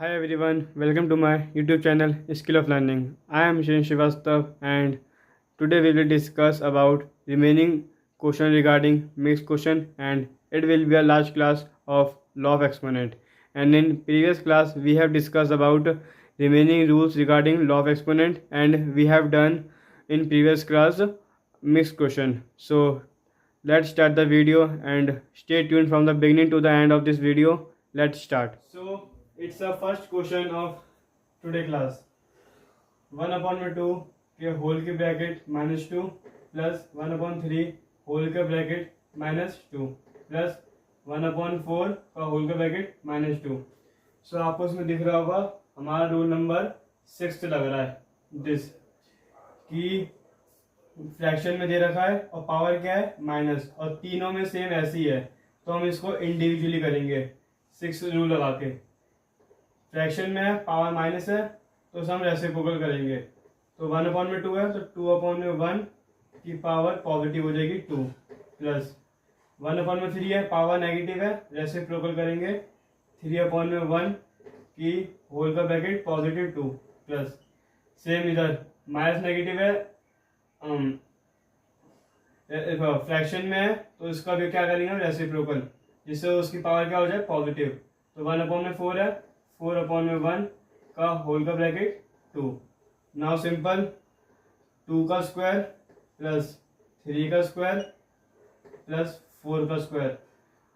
Hi everyone, welcome to my YouTube channel Skill of Learning. I am Shane Srivastav and today we will discuss about remaining question regarding mixed question, and it will be a large class of law of exponent. And in previous class we have discussed about remaining rules regarding law of exponent, and we have done in previous class mixed question. So let's start the video and stay tuned from the beginning to the end of this video. Let's start. So it's the first question of today class. 1/2 के whole के bracket -2 plus 1/3 whole के bracket -2 plus 1/4 का whole का bracket -2. सो आपको इसमें दिख रहा होगा हमारा रूल नंबर 6 लग रहा है दिस कि फ्रैक्शन में दे रखा है और पावर क्या है माइनस, और तीनों में सेम ऐसी है तो हम इसको इंडिविजुअली करेंगे 6 रूल लगा के. फ्रैक्शन में है पावर माइनस है तो उसे हम रेसिप्रोकल करेंगे. तो 1/2 है तो 2/1 की पावर पॉजिटिव हो जाएगी 2 प्लस 1/3 है पावर नेगेटिव है रेसिप्रोकल करेंगे 3/1 की होल का ब्रैकेट पॉजिटिव 2 प्लस सेम इधर माइनस नेगेटिव है फ्रैक्शन में है तो इसका भी क्या करेंगे रेसिप्रोकल जिससे उसकी पावर क्या हो जाए पॉजिटिव. तो 1/4 है 4/1 का होल का ब्रैकेट 2. नाउ सिंपल 2 का स्क्वायर प्लस 3 का स्क्वायर प्लस 4 का स्क्वायर.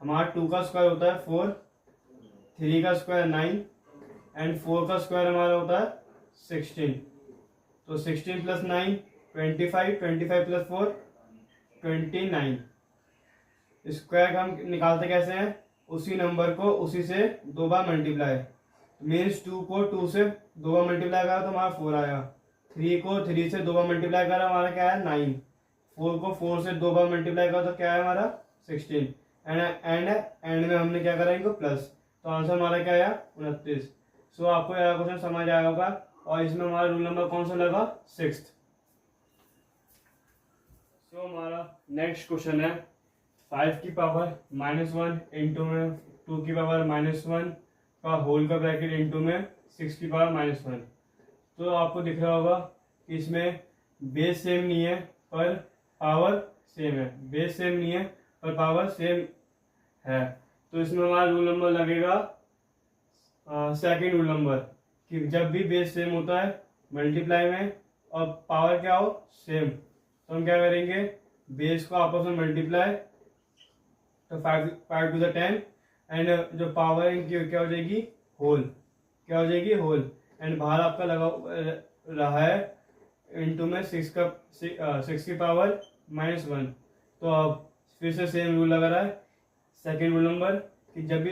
हमारा 2 का स्क्वायर होता है 4, 3 का स्क्वायर 9 एंड 4 का स्क्वायर हमारा होता है 16. तो 16 प्लस 9 25, 25 प्लस 4 29. स्क्वायर का हम निकालते कैसे हैं, उसी नंबर को उसी से 2 बार मल्टीप्लाई. मीन्स 2 को 2 से 2 बार मल्टीप्लाई करा तो हमारा 4 आया. 3 को 3 से 2 बार मल्टीप्लाई करा हमारा क्या है 9. 4 को 4 से 2 बार मल्टीप्लाई करा तो क्या है हमारा 16. एंड में हमने क्या करा इनको प्लस, तो आंसर हमारा क्या आया 29. सो आपको यह क्वेश्चन समझ आया होगा और इसमें हमारा रूल नंबर कौन सा लगा 6. सो हमारा नेक्स्ट क्वेश्चन है 5 की पावर -1 इंटू में 2 की पावर -1 का होल का ब्रैकेट इंटू में 6 की पावर -1. तो आपको दिख रहा होगा कि इसमें बेस सेम नहीं है पर पावर सेम है. बेस सेम नहीं है पर पावर सेम है. तो इसमें हमारा रूल नंबर लगेगा सेकंड रूल नंबर कि जब भी बेस सेम होता है मल्टीप्लाई में और पावर क्या हो सेम तो हम क्या करेंगे बेस को आपस में मल्टीप्लाई तो 5 to the 10 एंड जो पावर इनकी क्या हो जाएगी होल, क्या हो जाएगी होल. एंड बाहर आपका लगा रहा है इंटू में 6 की पावर -1. तो अब फिर से सेम रूल लगा रहा है सेकेंड रूल नंबर कि जब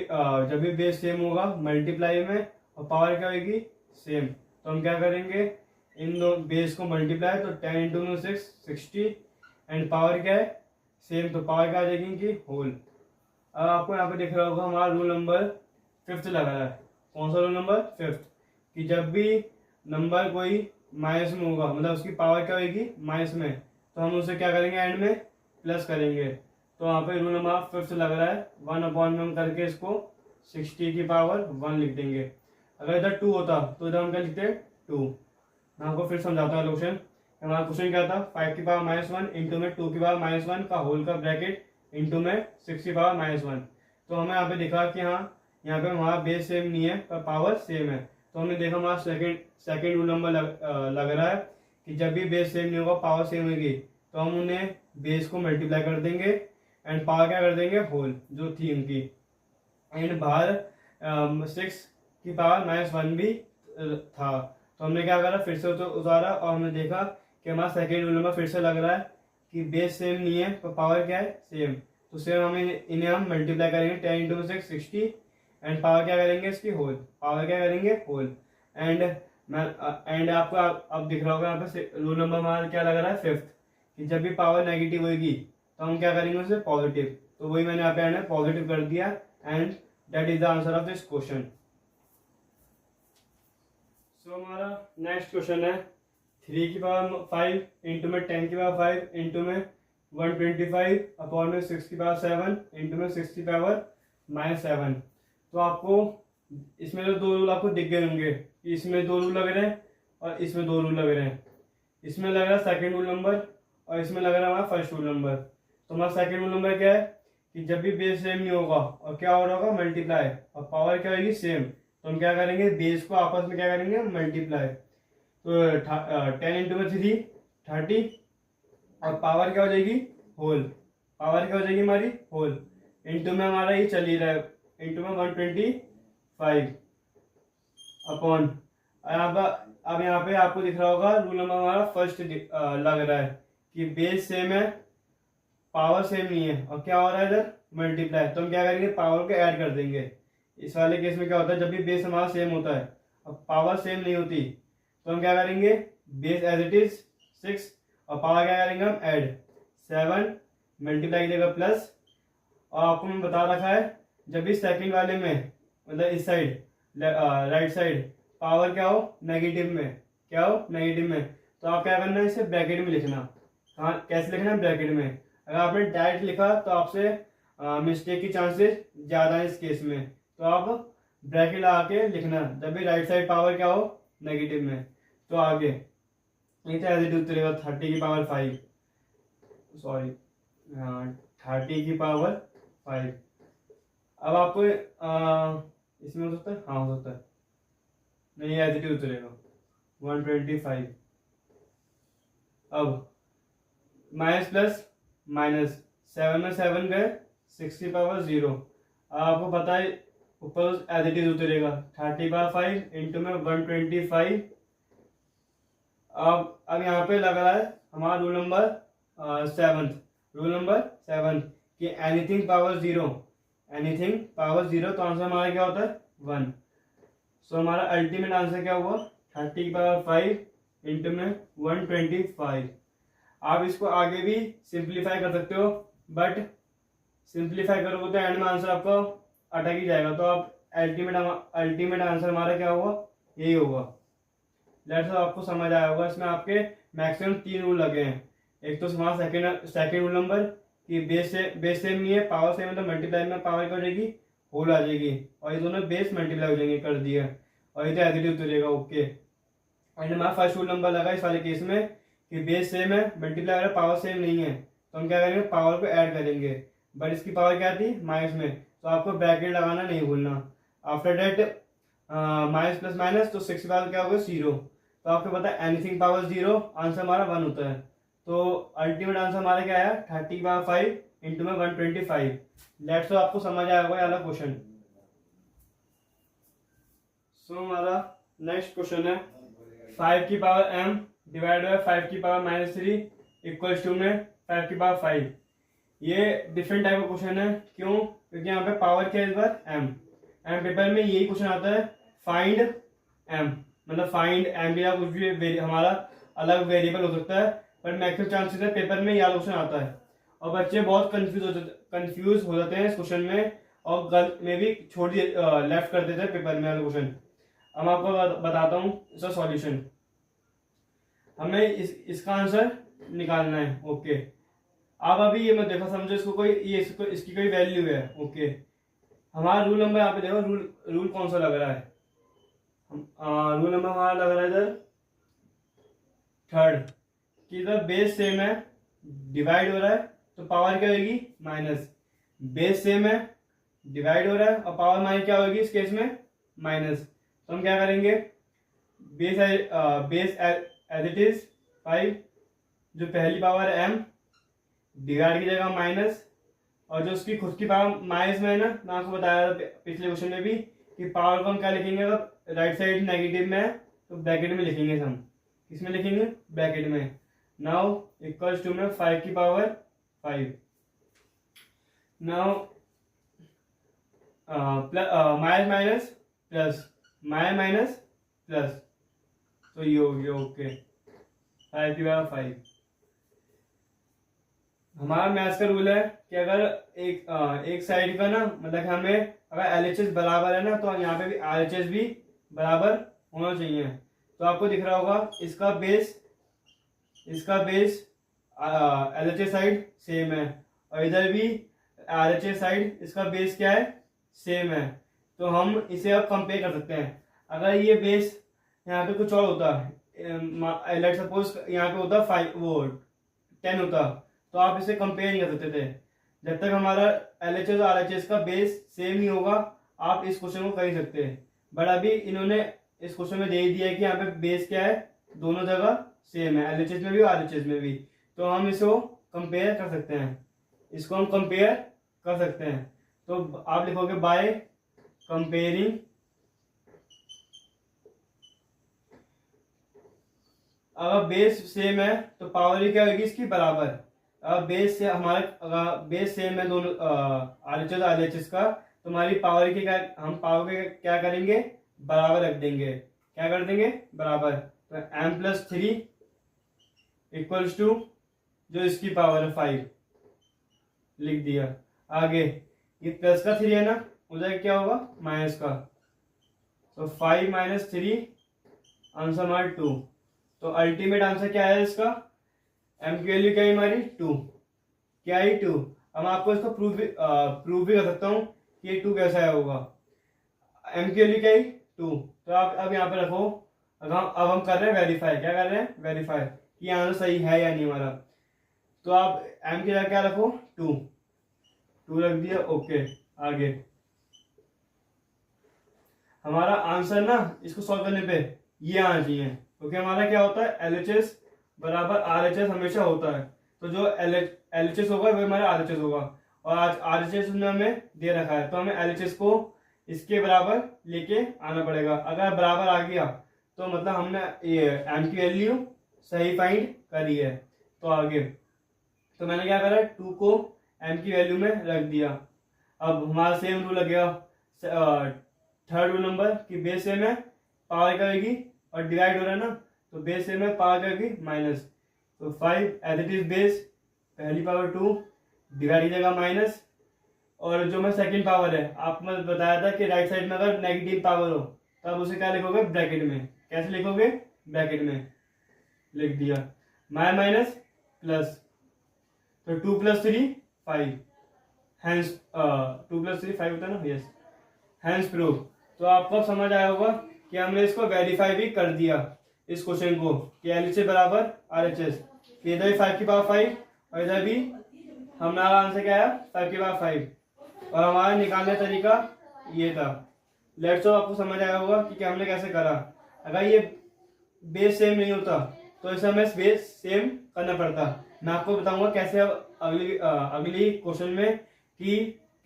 भी बेस सेम होगा मल्टीप्लाई में और पावर क्या होगी सेम तो हम क्या करेंगे इन दो बेस को मल्टीप्लाई तो 10 इंटू 6 60 एंड पावर क्या है सेम तो पावर क्या आ जाएगी इनकी होल. अब आपको यहाँ पे दिख रहा होगा हमारा रूल नंबर 5 लगा है. कौन सा रूल नंबर 5 कि जब भी नंबर कोई माइनस में होगा मतलब उसकी पावर क्या होगी माइनस में तो हम उसे क्या करेंगे एंड में प्लस करेंगे. तो यहाँ पे रूल नंबर 5 लग रहा है 1/1 करके इसको 60 की पावर 1 लिख देंगे. अगर इधर 2 होता तो इधर हम क्या लिखते 2. मैं आपको फिर समझाता हूँ क्वेश्चन. हमारा क्वेश्चन क्या था 5 की पावर -1 इंटू में 2 की पावर -1 का होल का ब्रैकेट इंटू में 6 की पावर -1. तो हमें यहाँ पे दिखा कि हाँ यहाँ पे हमारा बेस सेम नहीं है पर पावर सेम है. तो हमने देखा हमारा सेकेंड रूल नंबर लग रहा है कि जब भी बेस सेम नहीं होगा पावर सेम होगी तो हम उन्हें बेस को मल्टीप्लाई कर देंगे एंड पावर क्या कर देंगे होल जो थी उनकी. एंड बाहर 6 की पावर -1 भी था तो हमने क्या करा फिर से उतारा और हमने देखा कि हमारा सेकेंड रूल नंबर फिर से लग रहा है कि बेस सेम नहीं है पर पावर क्या है सेम. तो सेम हमें इन्हें हम मल्टीप्लाई करेंगे 10 इंटू 6 60 एंड पावर क्या करेंगे इसकी होल, पावर क्या करेंगे होल. एंड आपको अब दिख रहा होगा यहाँ पे रूल नंबर हमारा क्या लग रहा है 5 कि जब भी पावर नेगेटिव होगी तो हम क्या करेंगे उसे पॉजिटिव. तो वही मैंने यहाँ पे पॉजिटिव कर दिया and that is the answer of this question. So हमारा नेक्स्ट क्वेश्चन है 3 की पावर 5 इंटू में 10 की पावर 5 इंटू में 125 अपॉन में 6 की पावर 7 इंटू में 6 की पावर -7. तो आपको इसमें तो 2 रूल आपको दिख गए होंगे, इसमें 2 रूल लग रहे हैं और इसमें 2 रूल लग रहे हैं। इसमें लग रहा है सेकंड रूल नंबर और इसमें लग रहा है हमारा फर्स्ट रूल नंबर। तो हमारा सेकंड रूल नंबर क्या है कि जब भी बेस सेम नहीं होगा और क्या हो रहा होगा मल्टीप्लाई, और पावर क्या होगी सेम, तो हम क्या करेंगे बेस को आपस में क्या करेंगे मल्टीप्लाई। तो 10 इंटू में 3 30 और पावर क्या हो जाएगी होल, पावर क्या हो जाएगी हमारी होल, इंटू में हमारा ये चल ही रहा है, इंटू में 125 अपॉन। अब यहाँ पे आपको दिख रहा होगा रूल नंबर हमारा फर्स्ट लग रहा है कि बेस सेम है पावर सेम नहीं है और क्या हो रहा है इधर मल्टीप्लाई, तो हम क्या करेंगे पावर को ऐड कर देंगे। इस वाले केस में क्या होता है जब भी बेस हमारा सेम होता है और पावर सेम नहीं होती तो हम क्या करेंगे बेस एज इट इज 6 और पावर क्या करेंगे हम ऐड 7 मल्टीप्लाई देगा प्लस। और आपको मैं बता रखा है जब भी सेकंड वाले में मतलब इस साइड राइट साइड पावर क्या हो नेगेटिव में, क्या हो नेगेटिव में, तो आप क्या करना है इसे ब्रैकेट में लिखना। कहाँ कैसे लिखना है ब्रैकेट में, अगर आपने डायरेक्ट लिखा तो आपसे मिस्टेक की चांसेस ज़्यादा है इस केस में, तो आप ब्रैकेट लगा के लिखना जब भी राइट साइड पावर क्या हो नेगेटिव में। तो आगे ये तो एज इट इज उतरेगा 30 की पावर 5, सॉरी 30 की पावर 5। अब आपको इसमें हो सकता है, हाँ हो सकता है, नहीं एज इट इज उतरेगा 125। अब माइनस प्लस माइनस 7 में 7 गए 6 की पावर 0। आपको पता है ऊपर एज इट इज उतरेगा 30 पावर 5 इंटू में 125। अब यहाँ पे लग रहा है हमारा रूल नंबर 7, रूल नंबर 7 कि एनीथिंग पावर 0, एनीथिंग पावर 0, तो आंसर हमारा क्या होता है 1। सो हमारा अल्टीमेट आंसर क्या हुआ 30 की पावर 5 इंटू में 125। आप इसको आगे भी सिंप्लीफाई कर सकते हो बट सिंप्लीफाई करोगे तो एंड में आंसर आपका अटक ही जाएगा, तो आप अल्टीमेट आंसर हमारा क्या होगा यही होगा। लेट्स आपको समझ आया होगा, इसमें आपके मैक्सिमम 3 रूल लगे हैं। एक तो हमारा सेकेंड रूल नंबर कि बेस सेम नहीं है पावर सेम है तो मल्टीप्लाई में पावर क्या हो जाएगी होल आ जाएगी, और ये दोनों बेस मल्टीप्लाई हो जाएंगे कर दिया, और ये तो एडिटिव उतरेगा ओके। एंड हमारा फर्स्ट रूल नंबर लगा इस वाले केस में कि बेस सेम है मल्टीप्लाई वाला पावर सेम नहीं है, तो हम क्या करेंगे पावर को ऐड करेंगे, बट इसकी पावर क्या थी माइनस में, तो आपको ब्रैकेट लगाना नहीं भूलना। After that minus plus minus तो 6 पावर क्या होगा 0, तो आपको पता है एनीथिंग पावर 0 आंसर हमारा 1 होता है, तो अल्टीमेट आंसर हमारा क्या आया 30 पावर 5 इंटू में 125। लेट्स तो आपको समझ आया होगा वाला क्वेश्चन। सो हमारा नेक्स्ट क्वेश्चन है 5 की पावर m डिवाइड बाय 5 की पावर -3 इक्वल्स टू में 5 की पावर 5। ये डिफरेंट टाइप का क्वेश्चन है, क्यों, क्योंकि यहाँ पे पावर क्या है इस बार m, पेपर में यही क्वेश्चन आता है फाइंड m, मतलब फाइंड m या कुछ भी हमारा अलग वेरिएबल हो सकता है, पर मैक्सिमम चांसेस है पेपर में यह क्वेश्चन आता है, और बच्चे बहुत कंफ्यूज हो जाते हैं इस क्वेश्चन में, और गलत में भी छोटी लेफ्ट कर देते हैं पेपर में क्वेश्चन। अब आपको बताता हूँ इसका सॉल्यूशन। हमें इसका आंसर निकालना है ओके। आप अभी ये मत देखो समझो इसको कोई इसकी कोई वैल्यू है ओके। हमारा रूल नंबर यहाँ पे देखो रूल कौन सा लग रहा है, रूल नंबर हमारा लग रहा है इधर थर्ड कि इधर बेस सेम है डिवाइड हो रहा है तो पावर क्या होगी माइनस, बेस सेम है डिवाइड हो रहा है और पावर माइनस क्या होगी इस केस में माइनस, तो हम क्या करेंगे बेस एज इट इज 5, जो पहली पावर है m डिवाइड की जगह माइनस, और जो उसकी खुद की पावर माइनस में है ना, मैं आपको बताया था पिछले क्वेश्चन में भी कि पावर को हम क्या लिखेंगे अगर राइट साइड नेगेटिव में है तो ब्रैकेट में लिखेंगे हम, किसमें लिखेंगे ब्रैकेट में। नाउ इक्वल्स टू में 5 की power 5, now minus minus plus minus plus, तो ये हो गया ओके 5 की पावर 5। हमारा मैथ्स का रूल है कि अगर एक साइड का ना मतलब हमें अगर LHS बराबर है ना तो यहाँ पे भी RHS भी बराबर होना चाहिए। तो आपको दिख रहा होगा इसका बेस LHS साइड सेम है और इधर भी RHS साइड इसका बेस क्या है सेम है, तो हम इसे अब कंपेयर कर सकते हैं। अगर ये बेस यहाँ पे कुछ और होता है, लेट सपोज यहाँ पे होता 5 वो 10 होता, तो आप इसे कंपेयर नहीं कर सकते थे। जब तक हमारा LHS और RHS का बेस सेम नहीं होगा आप इस क्वेश्चन को कर ही सकते हैं। बट अभी इन्होंने इस क्वेश्चन में दे ही दिया है कि यहाँ पे बेस क्या है, दोनों जगह सेम है, LHS में भी और RHS में भी। तो हम इसको कंपेयर कर सकते हैं, इसको हम कंपेयर कर सकते हैं। तो आप लिखोगे बाय कंपेयरिंग, अगर बेस सेम है तो पावर भी क्या होगी इसकी बराबर। अगर बेस से हमारा अगर बेस सेम है दोनों RHS और LHS का, तो हमारी पावर की क्या, हम पावर के क्या करेंगे, बराबर रख देंगे। क्या कर देंगे, बराबर। तो m+3 इक्वल्स टू जो इसकी पावर है 5 लिख दिया। आगे ये प्लस का 3 है ना, उधर क्या होगा माइनस का, तो 5 - 3 आंसर हमारा 2। तो अल्टीमेट आंसर क्या है इसका, m की वैल्यू क्या है हमारी 2, क्या है 2। अब आपको इसको प्रूव भी कर सकता हूँ कि ये 2 कैसा है होगा। m की वैल्यू क्या है 2, तो आप अब यहाँ पे रखो। अब हम कर रहे हैं वेरीफाई, क्या कर रहे हैं, वेरीफाई कि आंसर सही है या नहीं हमारा। तो आप m की जगह क्या रखो 2 रख दिया, ओके। आगे हमारा आंसर ना इसको सॉल्व करने पे ये आना चाहिए, क्योंकि हमारा क्या होता है LHS बराबर RHS हमेशा होता है। तो जो LHS होगा वो हमारा RHS होगा, और आज RHS ने हमें दे रखा है, तो हमें LHS को इसके बराबर लेके आना पड़ेगा। अगर बराबर आ गया तो मतलब हमने ये m की वैल्यू सही फाइंड करी है। तो आगे तो मैंने क्या करा, 2 को m की वैल्यू में रख दिया। अब हमारा सेम रूल लगेगा, थर्ड रूल नंबर कि बेस सेम है पावर करेगी, और डिवाइड हो रहा है ना, तो बेस सेम है पावर करेगी माइनस। तो 5 एज इट इज बेस, पहली पावर 2 डिवाइड कीजिएगा माइनस, और जो मैं सेकंड पावर है आपको मैं बताया था कि राइट साइड में अगर नेगेटिव पावर हो तब उसे क्या लिखोगे, ब्रैकेट में। कैसे लिखोगे, ब्रैकेट में लिख दिया, माइनस प्लस, तो 2 + 3 5, हैंस 2 + 3 5 होता है ना, यस, हैंस प्रूव। तो आपको समझ आया होगा कि हमने इसको वेरीफाई भी कर दिया इस क्वेश्चन को कि LHS बराबर RHS, कि इधर भी 5 की पावर 5 और इधर भी हमारा आंसर क्या आया 5 की पावर 5, और हमारा निकालने का तरीका ये था। लेट्स होप आपको समझ आया होगा कि हमने कैसे करा। अगर ये बेस सेम नहीं होता तो इसे हमें बेस सेम करना पड़ता। मैं आपको बताऊंगा कैसे अब अगली क्वेश्चन में कि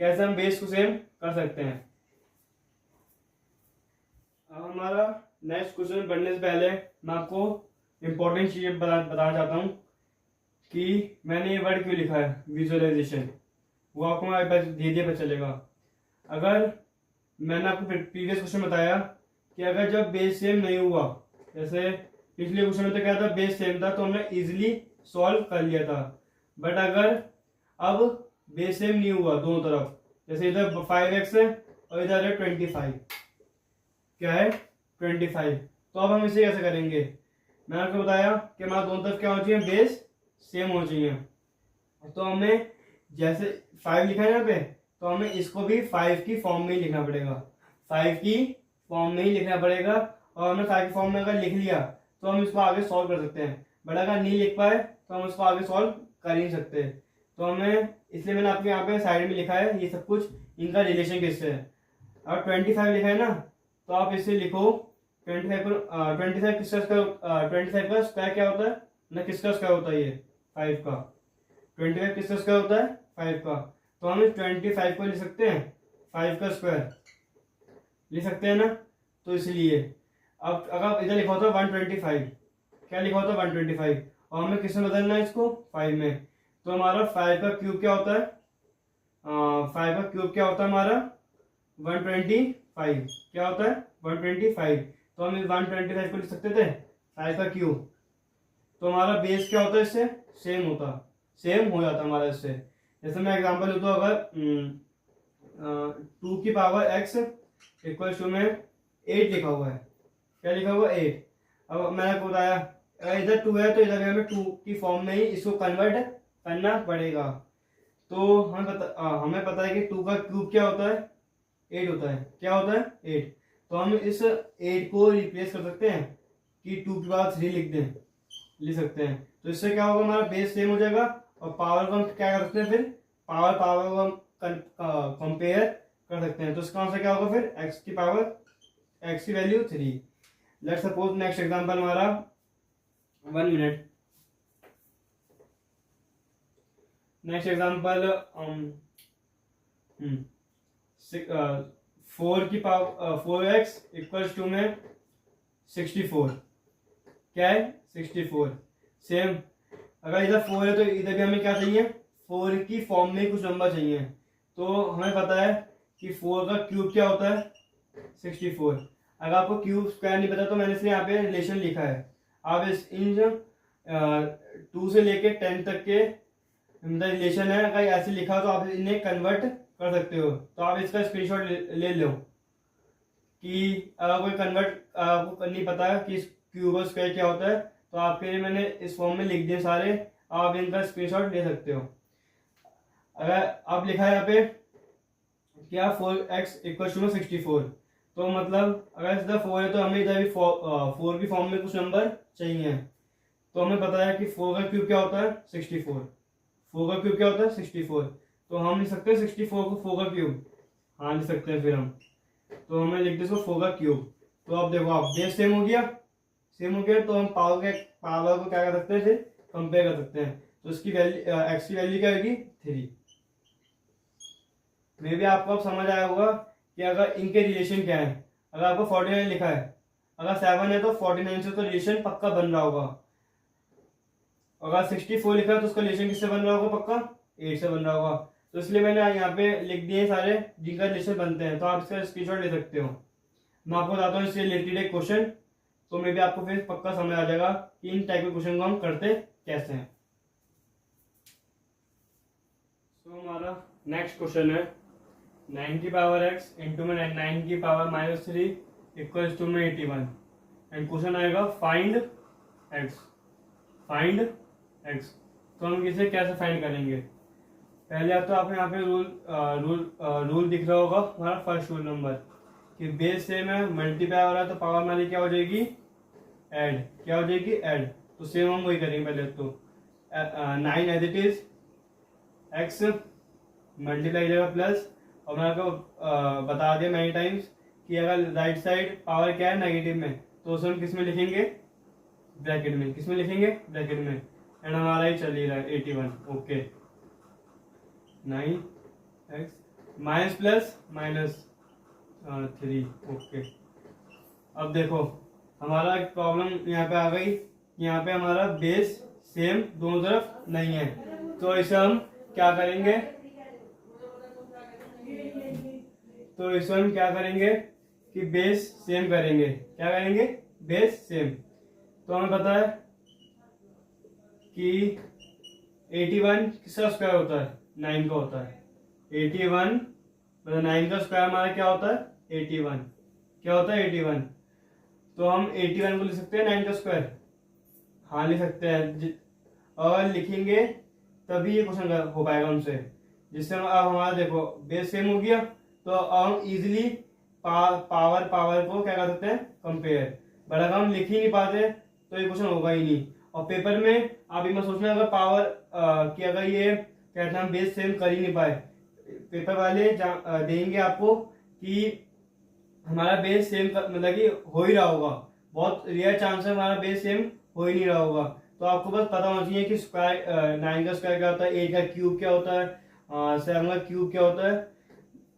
कैसे हम बेस को सेम कर सकते हैं। अब हमारा नेक्स्ट क्वेश्चन बढ़ने से पहले मैं आपको इंपॉर्टेंट चीजें बताना चाहता हूँ कि मैंने ये वर्ड क्यों लिखा है विजुअलाइजेशन, वो आपको मैं धीरे धीरे पता चलेगा। अगर मैंने आपको प्रीवियस क्वेश्चन बताया कि अगर जब बेस सेम नहीं हुआ, जैसे पिछले क्वेश्चन में तो क्या था बेस सेम था तो हमने इजीली सॉल्व कर लिया था, बट अगर अब बेस सेम नहीं हुआ दोनों तरफ, जैसे इधर 5x है और इधर है 25, क्या है 25, तो अब हम इसे कैसे करेंगे। मैंने आपको बताया कि हमारा दोनों तरफ क्या होना चाहिए, बेस सेम होना चाहिए। तो हमें जैसे 5 लिखा है यहाँ पे, तो हमें इसको भी 5 की फॉर्म में ही लिखना पड़ेगा, 5 की फॉर्म में ही लिखना पड़ेगा। और हमने 5 की फॉर्म में अगर लिख लिया तो हम इसको आगे सॉल्व कर सकते हैं, बट अगर नहीं लिख पाए तो हम इसको आगे सॉल्व कर ही नहीं सकते। तो हमें इसलिए मैंने आपको यहाँ पे साइड में लिखा है ये सब कुछ, इनका रिलेशन किससे है। और 25 लिखा है ना, तो आप इसे लिखो 25 को 25 किसका स्क्वायर, 25 का स्क्वायर क्या होता है ना, किसका स्क्वायर होता है ये 5 का, 25 किसका स्क्वायर होता है 5 का। तो हम 25 को लिख सकते हैं 5 का स्क्वायर लिख सकते हैं ना, तो इसलिए अब अगर इधर लिखा होता 125, क्या लिखा होता 125, और हमें किसमें बदलना है इसको 5 में। तो हमारा 5 का क्यूब क्या होता है, 5 का क्यूब क्या होता है हमारा 125, क्या होता है 125। तो हम 125 को लिख सकते थे 5 का क्यूब, तो हमारा बेस क्या होता है इससे सेम हो जाता हमारा इससे। जैसे मैं एग्जांपल लेता हूँ, अगर 2 की पावर x इक्वल टू में 8 लिखा हुआ है, क्या लिखा हुआ 8। अब मैंने आपको बताया इधर 2 है तो इधर हमें 2 की फॉर्म में ही इसको कन्वर्ट करना पड़ेगा। तो हमें पता है कि 2 का क्यूब क्या होता है 8 होता है। क्या होता है? 8। तो हम इस 8 को रिप्लेस कर सकते हैं कि 2 की पावर 3 लिख सकते हैं। तो इससे क्या होगा, हमारा बेस सेम हो जाएगा और पावर को हम क्या कर सकते हैं, फिर पावर को हम कंपेयर कर सकते हैं। तो इसका आंसर क्या होगा फिर? x की value 3। Let's suppose next example हमारा 1 मिनट। नेक्स्ट एग्जांपल 4 की पावर 4x इक्वल्स टू में 64। क्या है? 64। सेम, अगर इधर 4 है तो इधर भी हमें क्या चाहिए? 4 की फॉर्म में कुछ नंबर चाहिए। तो हमें पता है कि 4 का क्यूब क्या होता है? 64। अगर आपको क्यूब स्क्वायर नहीं पता तो मैंने इसलिए यहाँ पे रिलेशन लिखा है। आप इन 2 से लेके 10 तक के मतलब रिलेशन है, अगर ऐसे लिखा हो तो आप इन्हें कन्वर्ट कर सकते हो। तो आप इसका स्क्रीनशॉट ले लो कि अगर कोई कन्वर्ट आपको नहीं पता कि क्यूब और स्क्वायर क्या होता है तो आपके लिए मैंने इस फॉर्म में लिख दिए सारे, आप इनका स्क्रीनशॉट ले सकते हो। अगर आप लिखा है यहाँ पे क्या 4x इक्वल टू 64, तो मतलब अगर इधर 4 है तो हमें इधर भी 4 की फॉर्म में कुछ नंबर चाहिए। तो हमें पता है कि 4 का क्यूब क्या होता है? 64। 4 का क्यूब क्या होता है? 64। तो हम लिख सकते हैं 64 को 4 का क्यूब। हाँ लिख सकते हैं फिर हम। तो हमें लिख दे इसको 4 का क्यूब। तो अब देखो, आप बेस सेम हो गया तो हम पावर को क्या कर सकते हैं, फिर कंपेयर कर सकते हैं। तो इसकी वैल्यू x की वैल्यू क्या होगी? 3। मे भी आपको अब समझ आया होगा कि अगर इनके रिलेशन क्या है। अगर आपको 49 लिखा है, अगर 7 है तो 49 से तो रिलेशन पक्का बन रहा होगा। अगर 64 लिखा है तो उसका रिलेशन किससे बन रहा होगा? पक्का 8 से बन रहा होगा। तो इसलिए मैंने यहाँ पे लिख दिए सारे जिनका रिलेशन बनते हैं। तो आप इसका स्क्रीनशॉट ले सकते हो। मैं आपको बताता हूँ इससे रिलेटेड एक क्वेश्चन, तो मे भी आपको फिर पक्का समझ आ जाएगा कि इन टाइप के क्वेश्चन को हम करते कैसे हैं। तो हमारा नेक्स्ट क्वेश्चन है 9 की पावर x इंटू में 9 की पावर -3 इक्वल्स टू में 81। एंड क्वेश्चन आएगा फाइंड x। तो हम इसे कैसे फाइंड करेंगे? पहले आप तो आपने यहाँ पे रूल दिख रहा होगा, हमारा फर्स्ट रूल नंबर कि बेस सेम है, मल्टीप्लाई हो रहा है तो पावर हमारी क्या हो जाएगी? ऐड। क्या हो जाएगी? ऐड। तो सेम हम वही करेंगे पहले तो 9 as it is x multiply जाएगा प्लस, और मैंने आपको बता दिया मैनी टाइम्स कि अगर राइट साइड पावर क्या है? नेगेटिव में, तो उसे हम किस में लिखेंगे? ब्रैकेट में। किस में लिखेंगे? ब्रैकेट में। एंड हमारा ही चल ही रहा है 81। Okay, 9x minus plus -3। Okay, अब देखो हमारा एक प्रॉब्लम यहाँ पे आ गई, यहाँ पे हमारा बेस सेम दोनों तरफ नहीं है। तो इसे हम क्या करेंगे? कि बेस सेम करेंगे। क्या करेंगे? Base same. तो हमें पता है कि 81 किसका स्क्वायर होता है? 9 का होता है। 81 मतलब 9 का स्क्वायर हमारा क्या होता है? 81। क्या होता है? 81। तो हम 81 को लिख सकते हैं 9 का स्क्वायर। हाँ लिख सकते हैं, और लिखेंगे तभी ये क्वेश्चन हो पाएगा हमसे। जिससे अब हमारा देखो बेस सेम हो गया, तो हम इजीली पावर को क्या कर सकते हैं? कंपेयर। बट अगर हम लिख ही नहीं पाते तो ये क्वेश्चन होगा ही नहीं। और पेपर में आप ये मत सोचना अगर पावर कि अगर ये कहते हैं हम बेस सेम कर ही नहीं पाए, पेपर वाले देंगे आपको कि हमारा बेस सेम मतलब कि हो ही रहा होगा। बहुत रेयर चांस है हमारा बेस सेम हो ही नहीं रहा होगा। तो आपको बस पता होना चाहिए कि स्क्वायर 9 का स्क्वायर क्या होता है, 8 का क्यूब क्या होता है, 7 का क्यूब क्या होता है।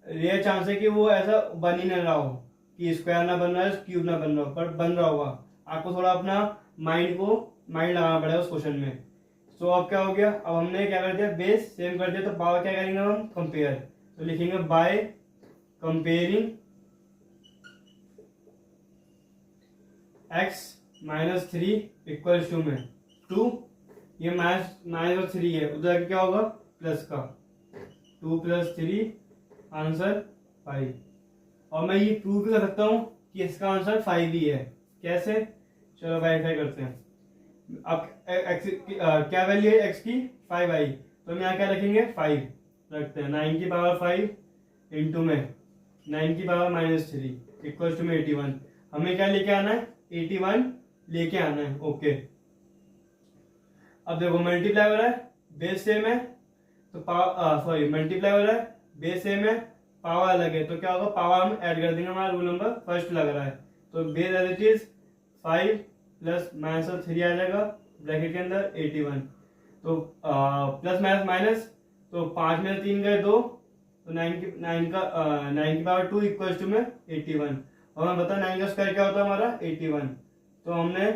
रेयर चांस है कि वो ऐसा बन ही ना रहा हो कि स्क्वायर ना बन रहा है, क्यूब ना बन रहा हो, पर बन रहा होगा। आपको थोड़ा अपना माइंड लगाना पड़ेगा उस क्वेश्चन में। तो अब क्या हो गया? अब हमने क्या कर दिया? बेस सेम कर दिया, तो पावर क्या करेंगे हम? कंपेयर। तो लिखेंगे by comparing x -3 equals to में 2। ये माइनस और 3 है, उधर क्या होगा? प्लस का। 2 + 3 आंसर 5। और मैं ये प्रूव भी कर सकता हूँ कि इसका आंसर 5 ही है। कैसे? चलो वेरीफाई करते हैं। अब क्या वैल्यू है x की? 5 आई। तो हम यहाँ क्या रखेंगे? 5 रखते हैं। 9 की पावर 5 इंटू में 9 की पावर -3 इक्वल टू में 81। हमें क्या लेके आना है? 81 लेके आना है। ओके, अब देखो मल्टीप्लाई हो रहा है, बेस सेम है तो पावर सॉरी मल्टीप्लाई हो रहा है, बेस सेम है, पावर अलग है, तो क्या होगा? पावर हम ऐड कर देंगे। हमारा रूल नंबर फर्स्ट लग रहा है, तो base as it is 5 plus -3 आ जाएगा ब्रैकेट के अंदर 81। तो प्लस माइनस माइनस, तो 5 में 3 गए 2, तो 9 की पावर 2 इक्वल टू में 81। और हमें पता 9 का स्क्वायर क्या होता है हमारा? 81। तो हमने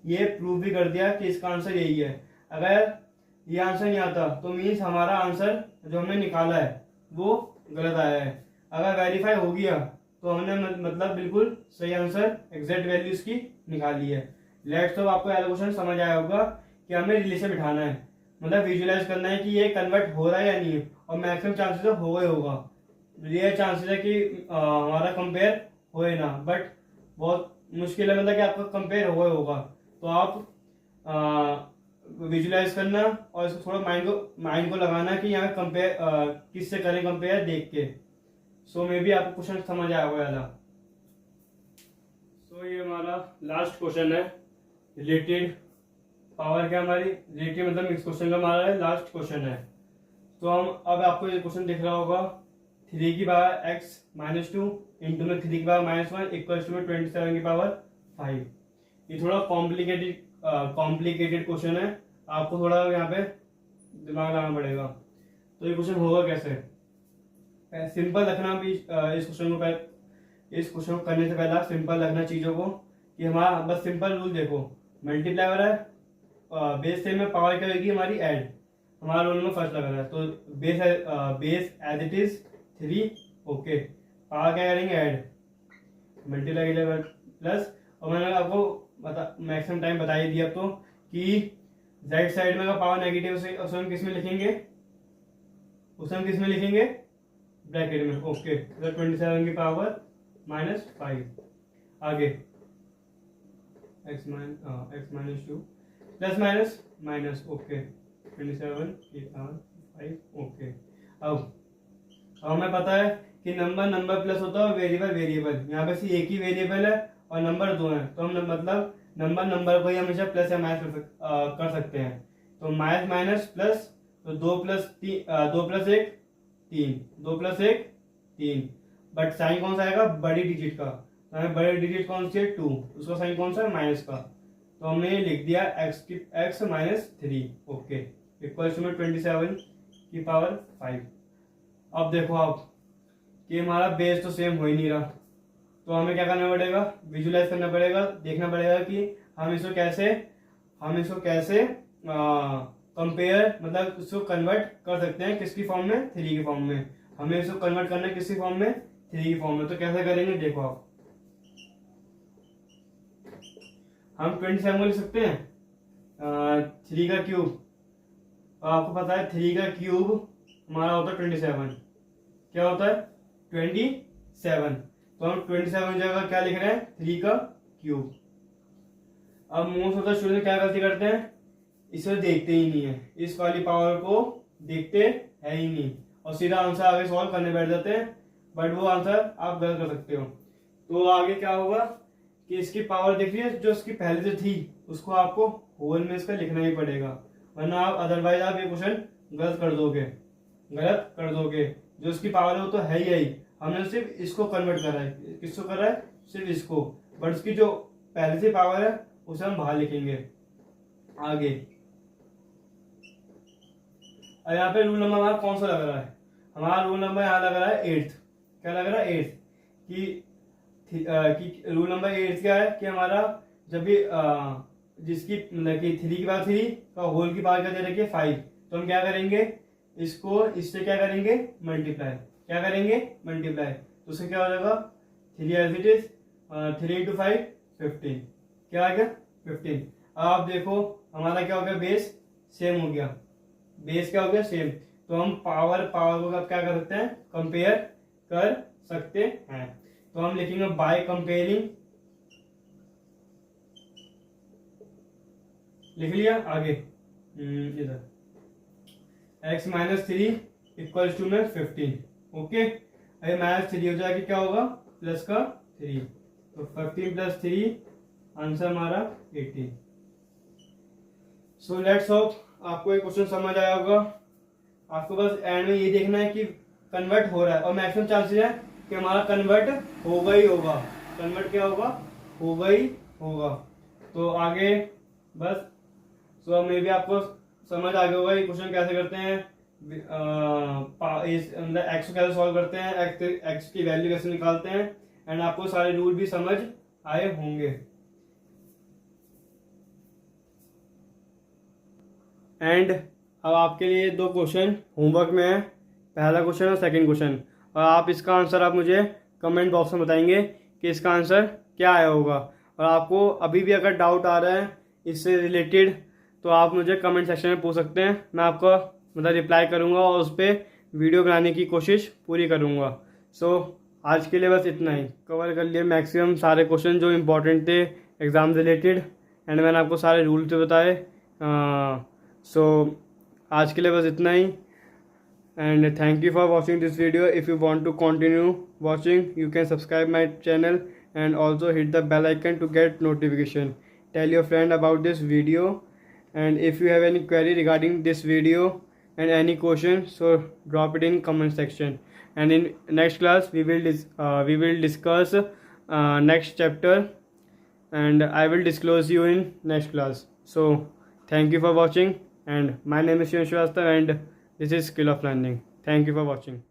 ये प्रूव भी कर दिया कि इसका आंसर यही है। अगर ये आंसर नहीं आता तो मीन्स हमारा आंसर जो हमने निकाला है वो गलत आया है। अगर वेरीफाई हो गया तो हमने मतलब बिल्कुल सही आंसर एग्जैक्ट वैल्यूज की निकाली है। लेट्स तो आपको एलोकेशन समझ आया होगा कि हमें रिलेशन बिठाना है, मतलब विजुलाइज करना है कि ये कन्वर्ट हो रहा है या नहीं है, और मैक्सिमम चांसेस तो हो गए होगा। रियल चांसेस है कि हमारा कंपेयर होए ना, बट बहुत मुश्किल है मतलब कि आपका कंपेयर हो गए होगा। तो आप विजुलाइज करना और इसको थोड़ा माइंड को लगाना कि यहाँ कंपेयर किससे करें कंपेयर देख के। सो मे बी आपको क्वेश्चन समझ आया होगा ज़्यादा। सो ये हमारा लास्ट क्वेश्चन है रिलेटेड पावर क्या हमारी रिलेटेड मतलब इस क्वेश्चन का हमारा लास्ट क्वेश्चन है। तो हम अब आपको ये क्वेश्चन दिख रहा होगा 3 की पावर x -2 इंटू में 3 की पावर -1 इक्वल टू में 27 की पावर 5। ये थोड़ा कॉम्प्लिकेटेड क्वेश्चन है, आपको थोड़ा यहाँ पे दिमाग लगाना पड़ेगा। तो ये क्वेश्चन होगा कैसे? सिंपल रखना भी इस क्वेश्चन को करने से पहले सिंपल रखना चीजों को कि हमारा बस सिंपल रूल देखो, मल्टीप्लाई हो रहा है, बेस सेम में पावर क्या होगी हमारी ऐड, हमारा रूल में फर्स्ट लग रहा है, तो base as it is 3। Okay, power क्या करेंगे? ऐड, मल्टीप्लाई प्लस, और मैंने आपको मैक्सिमम टाइम बता ही दिया अब तो कि राइट साइड में अगर पावर नेगेटिव से उसे हम किस में लिखेंगे? ब्रैकेट में। ओके, तो 27 की पावर -5। आगे x -2 plus minus minus. Okay, 27 की पावर 5। ओके, अब हमें पता है कि नंबर प्लस होता है, वेरिएबल यहाँ पे सिर्फ एक ही वेरिएबल है और नंबर 2 है, तो हम मतलब नंबर को ही हमेशा प्लस या माइनस कर सकते हैं। तो माइनस प्लस, तो 2 प्लस 1 3, 2 प्लस 1 3, बट साइन कौन सा आएगा? बड़ी डिजिट का, तो हमें बड़ी डिजिट कौन सी है? 2, उसका साइन कौन सा है? माइनस का, तो हमने लिख दिया x -3। ओके, इक्वल टू में 27 की पावर 5। अब देखो आप कि हमारा बेस तो सेम हो ही नहीं रहा, तो हमें क्या करना पड़ेगा? विजुलाइज करना पड़ेगा, देखना पड़ेगा कि हम इसको कैसे कंपेयर मतलब इसको कन्वर्ट कर सकते हैं किसकी फॉर्म में? 3 की फॉर्म में। हमें इसको कन्वर्ट करना है किसकी फॉर्म में? 3 की फॉर्म में। तो कैसे करेंगे देखो आप, हम 27 को लिख सकते हैं 3 का क्यूब, आपको पता है 3 का क्यूब हमारा होता है 27। क्या होता है? 27। तो हम 27 की जगह क्या लिख रहे हैं? 3 का क्यूब। अब मोस्ट ऑफ द स्टूडेंट क्या गलती करते हैं? इसे देखते ही नहीं है, इस वाली पावर को देखते है ही नहीं और सीधा आंसर आगे सॉल्व करने बैठ जाते हैं, बट वो आंसर आप गलत कर सकते हो। तो आगे क्या होगा कि इसकी पावर देख रही है जो इसकी पहले से थी उसको आपको होल में इसका लिखना ही पड़ेगा, वरना आप अदरवाइज आप ये क्वेश्चन गलत कर दोगे। जो इसकी पावर है वो तो है ही, हमने सिर्फ इसको कन्वर्ट करा है। किसको करा है? सिर्फ इसको, बट इसकी जो पहले से पावर है उसे हम बाहर लिखेंगे। आगे यहाँ पे रूल नंबर हमारा कौन सा लग रहा है? हमारा रूल नंबर यहाँ लग रहा है 8th। क्या लग रहा है? 8th कि रूल नंबर 8 क्या है कि हमारा जब भी जिसकी मतलब कि 3 की पावर 3 का होल की पावर क्या दे रखी है 5, तो हम क्या करेंगे? इसको इससे क्या करेंगे? मल्टीप्लाई। तो उससे क्या हो जाएगा? 3 एज इट इज 3 × 5 15। क्या आ गया? 15। अब आप देखो हमारा क्या हो गया? बेस सेम हो गया। बेस क्या हो गया? सेम। तो हम पावर को अब क्या कर सकते हैं? कंपेयर कर सकते हैं। तो हम लिखेंगे बाय कंपेयरिंग, लिख लिया। आगे इधर x -3 इक्वल टू में 15। ओके, अरे -3 हो जाएगा, क्या होगा प्लस का 3, तो 15 + 3 आंसर हमारा 18। सो लेट्स होप आपको ये क्वेश्चन समझ आया होगा। आपको बस एंड में ये देखना है कि कन्वर्ट हो रहा है, और मैक्सिमम चांसेस है कि हमारा कन्वर्ट होगा ही होगा। कन्वर्ट क्या होगा ही होगा। तो आगे बस सो मे भी आपको समझ आ गया होगा ये क्वेश्चन कैसे करते हैं, मतलब एक्स को कैसे सॉल्व करते हैं, एक्स की वैल्यू कैसे निकालते हैं, एंड आपको सारे रूल भी समझ आए होंगे। एंड अब आपके लिए 2 क्वेश्चन होमवर्क में है, पहला क्वेश्चन और सेकंड क्वेश्चन, और आप इसका आंसर आप मुझे कमेंट बॉक्स में बताएंगे कि इसका आंसर क्या आया होगा। और आपको अभी भी अगर डाउट आ रहा है इससे रिलेटेड तो आप मुझे कमेंट सेक्शन में पूछ सकते हैं, मैं आपको मतलब रिप्लाई करूँगा और उस पर वीडियो बनाने की कोशिश पूरी करूँगा। सो आज के लिए बस इतना ही, कवर कर लिए मैक्सिमम सारे क्वेश्चन जो इम्पोर्टेंट थे एग्ज़ाम रिलेटेड, एंड मैंने आपको सारे रूल तो बताए। सो आज के लिए बस इतना ही, and thank you for watching this video. If you want to continue watching you can subscribe my channel and also hit the bell icon to get notification. Tell your friend about this video, and if you have any query regarding this video and any question, so drop it in comment section, and in next class we will discuss next chapter, and I will disclose you in next class. So thank you for watching, and my name is Shivan Shrivastava and this is Skill of Learning. Thank you for watching.